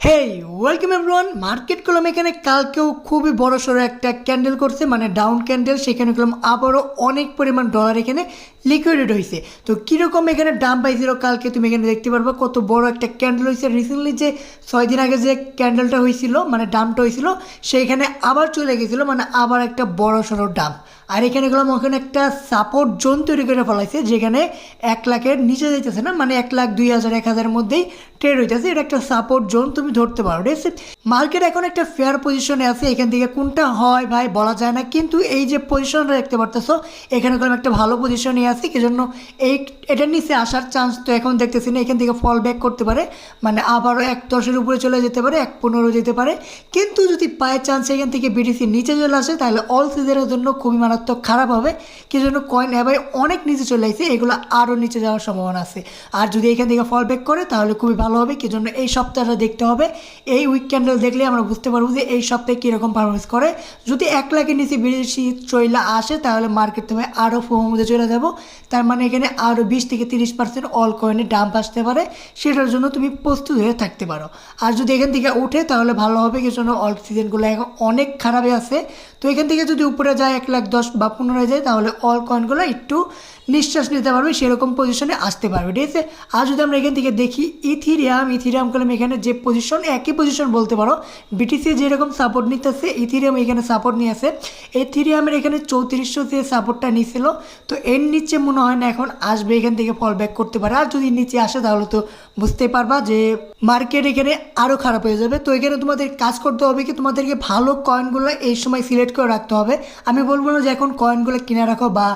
হেই welcome everyone. Market করলাম এখানে কালকেও খুবই বড় সড়ো একটা ক্যান্ডেল করছে, মানে ডাউন ক্যান্ডেল। সেখানে করলাম আবারও অনেক পরিমাণ ডলার এখানে লিকুইডেড হয়েছে। তো কীরকম এখানে দাম পাইছিল কালকে তুমি এখানে দেখতে পারবো কত বড় একটা ক্যান্ডেল হয়েছে। রিসেন্টলি যে 6 দিন আগে যে ক্যান্ডেলটা হয়েছিল, মানে ডামটা হয়েছিল, সেইখানে আবার চলে গেছিলো, মানে আবার একটা বড় সড়ো ডাম। আর এখানে গেলাম ওখানে একটা সাপোর্ট জোন তৈরি করে ফেলাইছে, যেখানে 1 লাখের নিচে যাইতেছে না, মানে 1 লাখ 2,000 1,000 মধ্যেই ট্রেড হইতেছে। এটা একটা সাপোর্ট জোন তুমি ধরতে পারো, ঠিক আছে। মার্কেট এখন একটা ফেয়ার পজিশনে আছে, এখান থেকে কোনটা হয় ভাই বলা যায় না, কিন্তু এই যে পজিশনটা দেখতে পারতেছো এখানে গেলাম একটা ভালো পজিশনে আছে, কি জন্য এটার নিচে আসার চান্স তো এখন দেখতেছি না। এখান থেকে ফল ব্যাক করতে পারে, মানে আবারও 1.10-এর উপরে চলে যেতে পারে, 1.15 যেতে পারে। কিন্তু যদি পায় চান্স এখান থেকে বিটিসি নিচে চলে আসে, তাহলে অল সিজনের জন্য খুবই মারাত্মক খারাপ হবে, কি জন্য কয়েন এবার অনেক নিচে চলে আসছে, এগুলো আরও নিচে যাওয়ার সম্ভাবনা আছে। আর যদি এখান থেকে ফল ব্যাক করে তাহলে খুবই ভালো হবে, কি জন্য এই সপ্তাহটা দেখতে হবে। এই উইক ক্যান্ডেল দেখলে আমরা বুঝতে পারবো যে এই সপ্তাহে কীরকম পারফরমেন্স করে। যদি 1 লাখের নিচে বেশি চইলা আসে তাহলে মার্কেট তুমি আরও ফোমের মধ্যে চলে যাবো। তার মানে এখানে আরও 20-30% অল কয়েনে ডাম্প আসতে পারে, সেটার জন্য তুমি প্রস্তুত হয়ে থাকতে পারো। আর যদি এখান থেকে উঠে তাহলে ভালো হবে, কি জন্য অল সিজনগুলো এখন অনেক খারাপে আছে। তো এখান থেকে যদি উপরে যায় 1,10,000 বা 15 যায়, তাহলে অল কয়েনগুলো একটু নিঃশ্বাস নিতে পারবে, সেরকম পজিশনে আসতে পারবে, ঠিক আছে। আর যদি আমরা এখান থেকে দেখি ইথিরিয়াম করলাম এখানে যে পজিশন, একই পজিশন বলতে পারো। বিটিসি যেরকম সাপোর্ট নিতেছে, ইথিরিয়াম এখানে সাপোর্ট নিয়ে আছে। ইথিরিয়ামের এখানে 3400 যে সাপোর্টটা নিয়েছিল, তো এর নিচে মনে হয় না এখন আসবে, এখান থেকে ফল ব্যাক করতে পারে। আর যদি নিচে আসে তাহলে তো বুঝতে পারবা যে মার্কেট এখানে আরও খারাপ হয়ে যাবে। তো এখানে তোমাদের কাজ করতে হবে কি, তোমাদেরকে ভালো কয়েনগুলো এই সময় সিলেক্ট করে রাখতে হবে। আমি বলবো না যে এখন কয়েনগুলো কিনে রাখো বা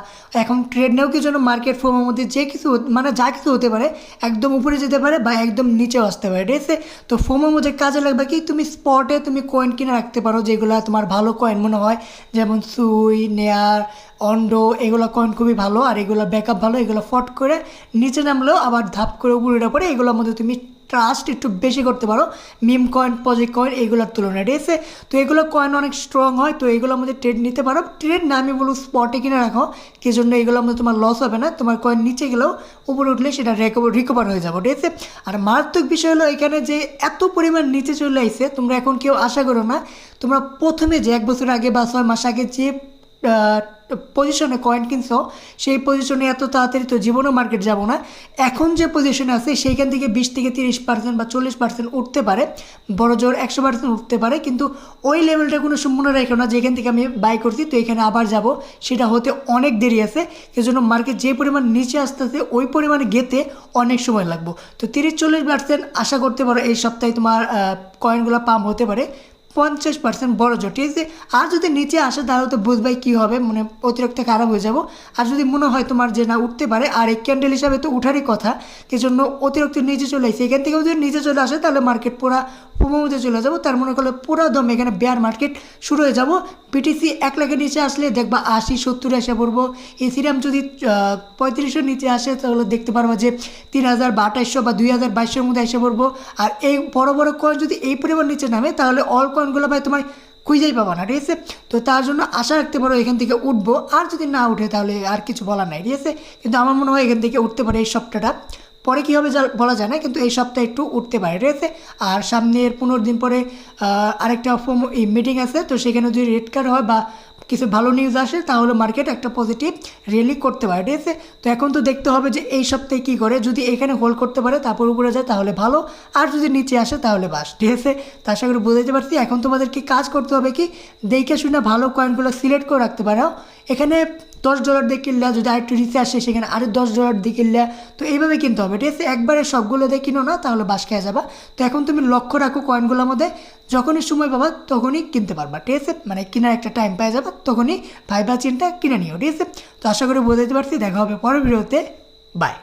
এখন ট্রেড নেও, কি জন্য মার্কেট ফোমের মধ্যে যে কিছু মানে যা কিছু হতে পারে, একদম উপরে যেতে পারে বা একদম নিচেও আসতে পারে, ঠিক আছে। তো ফোমের মধ্যে কাজে লাগবে কি, তুমি স্পটে তুমি কয়েন কিনে রাখতে পারো যেগুলো তোমার ভালো কয়েন মনে হয়, যেমন সুই, নেয়ার, অন্ডো, এগুলো কয়েন খুবই ভালো। আর এগুলো ব্যাকআপ ভালো, এগুলো ফট করে নিচে নামলেও আবার ধাপ করে উপরে উঠে পড়ে, এগুলোর মধ্যে তুমি ট্রাস্ট একটু বেশি করতে পারো মিম কয়েন, প্রজেক্ট কয়েন এগুলোর তুলনায়, ঠিক আছে। তো এগুলো কয়েন অনেক স্ট্রং হয়, তো এগুলোর মধ্যে ট্রেড নিতে পারো। ট্রেড না আমি বলবো স্পটে কিনে রাখো, কি জন্য এগুলোর মধ্যে তোমার লস হবে না। তোমার কয়েন নিচে গেলেও উপরে উঠলে সেটা রিকভার হয়ে যাবো, ঠিক আছে। আর মারাত্মক বিষয় হলো এখানে যে এত পরিমাণ নিচে চলে আসছে, তোমরা এখন কেউ আশা করো না তোমরা প্রথমে যে 1 বছর আগে বা 6 মাস আগে যে পজিশনে কয়েন কিনছো, সেই পজিশনে এত তাড়াতাড়ি তো জীবনেও মার্কেট যাব না। এখন যে পজিশনে আছে সেইখান থেকে 20-30% বা 40% উঠতে পারে, বড় জোর 100% উঠতে পারে, কিন্তু ওই লেভেলটা কোনো মনে রাখো না যেখান থেকে আমি বাই করছি তো এখানে আবার যাব, সেটা হতে অনেক দেরি আছে। সেজন্য মার্কেট যে পরিমাণ নিচে আসতেছে ওই পরিমাণে গেতে অনেক সময় লাগবে। তো 30-40% আশা করতে পারো এই সপ্তাহে তোমার কয়েনগুলো পাম্প হতে পারে, 50% বড় জোর, ঠিক আছে। আর যদি নিচে আসে তাহলে তো বুঝবাই কী হবে, মানে অতিরিক্ত খারাপ হয়ে যাব। আর যদি মনে হয় তোমার যে না উঠতে পারে, আর এই ক্যান্ডেল হিসাবে তো উঠারই কথা, সেজন্য অতিরিক্ত নিচে চলে আসছে, এখান থেকেও যদি নিচে চলে আসে তাহলে মার্কেট পুরা মধ্যে চলে যাব। তার মনে করলে পুরো দম এখানে বেয়ার মার্কেট শুরু হয়ে যাব। বিটিসি 1 লাখের নিচে আসলে দেখবা 80-70 এসে পড়বো। ইথিরিয়াম যদি 3500 নিচে আসে তাহলে দেখতে পারবো যে 3,000 বা 2,800 বা 2,022 মধ্যে এসে পড়বো। আর এই বড় বড় কয়েন যদি এই পরিমাণ নিচে নামে তাহলে অল কয়েনগুলো ভাই তোমার খুঁজেই পাবা না, ঠিক আছে। তো তার জন্য আশা রাখতে পারো এখান থেকে উঠবো। আর যদি না উঠে তাহলে আর কিছু বলার নাই, ঠিক আছে। কিন্তু আমার মনে হয় এখান থেকে উঠতে পারে এই সপ্তাহটা, পরে কী হবে বলা যায় না, কিন্তু এই সপ্তাহে একটু উঠতে পারে, ঠিক আছে। আর সামনের 15 দিন পরে আরেকটা মিটিং আছে, তো সেখানে যদি রেড কার্ড হয় বা কিছু ভালো নিউজ আসে তাহলে মার্কেট একটা পজিটিভ র্যালি করতে পারে, ঠিক আছে। তো এখন তো দেখতে হবে যে এই সপ্তাহে কী করে, যদি এখানে হোল্ড করতে পারে তারপর উপরে যায় তাহলে ভালো, আর যদি নিচে আসে তাহলে বাস, ঠিক আছে। তো আশা করি বুঝতে পারছি। এখন তোমাদেরকে কাজ করতে হবে কি, দেখে শুনে ভালো কয়েনগুলো সিলেক্ট করে রাখতে পারো। এখানে $10 দিয়ে কিনলে যদি আরেকটু নিচে আসে সেখানে আরও $10 দিয়ে কিনলে, তো এইভাবে কিনতে হবে, ঠিক আছে। একবারে সবগুলো দিয়ে কিনো না, তাহলে বাস খেয়ে যাবা। তো এখন তুমি লক্ষ্য রাখো কয়েনগুলোর মধ্যে, যখনই সময় পাবা তখনই কিনতে পারবা, ঠিক আছে। মানে কেনার একটা টাইম পেয়ে যাবা, তখনই ভাইবা চিন্তা কিনে নিও, ঠিক আছে। তো আশা করি বোঝাতে পারছি। দেখা হবে পরের ভিডিওতে, বাই।